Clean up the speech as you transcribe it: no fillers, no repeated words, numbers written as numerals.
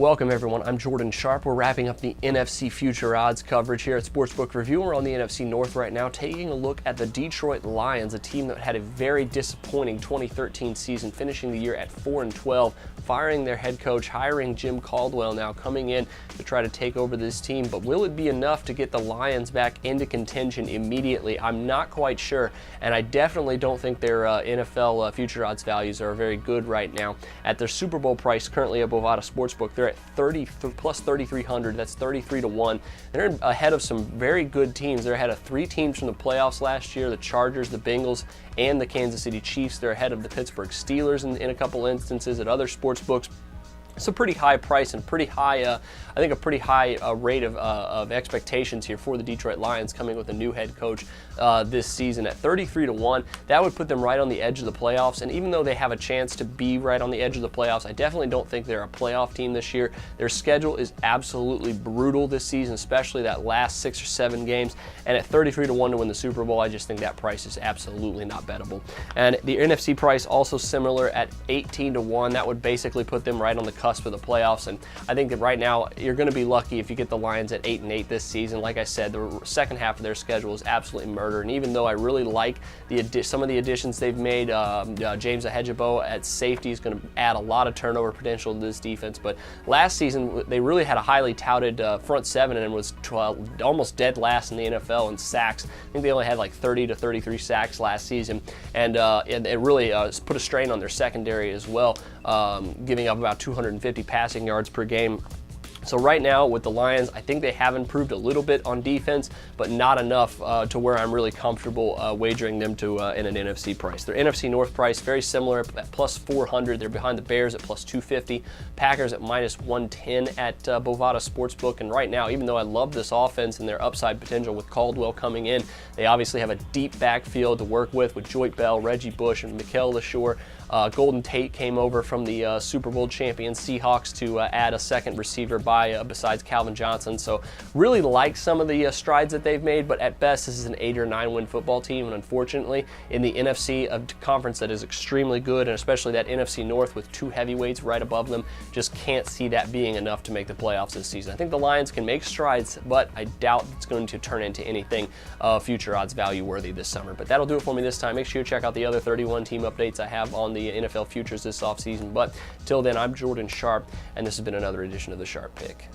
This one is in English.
Welcome everyone, I'm Jordan Sharp. We're wrapping up the NFC Future Odds coverage here at Sportsbook Review. We're on the NFC North right now, taking a look at the Detroit Lions, a team that had a very disappointing 2013 season, finishing the year at 4-12, firing their head coach, hiring Jim Caldwell now, coming in to try to take over this team. But will it be enough to get the Lions back into contention immediately? I'm not quite sure, and I definitely don't think their NFL Future Odds values are very good right now. At their Super Bowl price currently at Bovada Sportsbook, they're at 30 plus 3,300. That's 33-1. They're ahead of some very good teams. They're ahead of 3 teams from the playoffs last year: the Chargers, the Bengals, and the Kansas City Chiefs. They're ahead of the Pittsburgh Steelers in a couple instances at other sports books. It's a pretty high price and pretty high, I think a pretty high rate of expectations here for the Detroit Lions coming with a new head coach this season. At 33-1, that would put them right on the edge of the playoffs. And even though they have a chance to be right on the edge of the playoffs, I definitely don't think they're a playoff team this year. Their schedule is absolutely brutal this season, especially that last 6 or 7 games. And at 33-1 to win the Super Bowl, I just think that price is absolutely not bettable. And the NFC price also similar at 18-1. That would basically put them right on the cusp of the playoffs, and I think that right now you're going to be lucky if you get the Lions at 8-8 this season. Like I said, the second half of their schedule is absolutely murder, and even though I really like some of the additions they've made, James Ahejabo at safety is going to add a lot of turnover potential to this defense. But last season they really had a highly touted front seven and was almost dead last in the NFL in sacks. I think they only had like 30 to 33 sacks last season, and it really put a strain on their secondary as well, giving up about 250 passing yards per game. So right now with the Lions, I think they have improved a little bit on defense, but not enough to where I'm really comfortable wagering them to in an NFC price. Their NFC North price, very similar at plus 400. They're behind the Bears at plus 250, Packers at minus 110 at Bovada Sportsbook. And right now, even though I love this offense and their upside potential with Caldwell coming in, they obviously have a deep backfield to work with Joyt Bell, Reggie Bush, and Mikel LaShore. Golden Tate came over from the Super Bowl champion Seahawks to add a second receiver besides Calvin Johnson. So really like some of the strides that they've made, but at best this is an 8 or 9 win football team, and unfortunately in the NFC conference that is extremely good, and especially that NFC North with 2 heavyweights right above them, just can't see that being enough to make the playoffs this season. I think the Lions can make strides, but I doubt it's going to turn into anything future odds value worthy this summer. But that'll do it for me this time. Make sure you check out the other 31 team updates I have on the NFL futures this offseason. But till then, I'm Jordan Sharp, and this has been another edition of the Sharp Pick.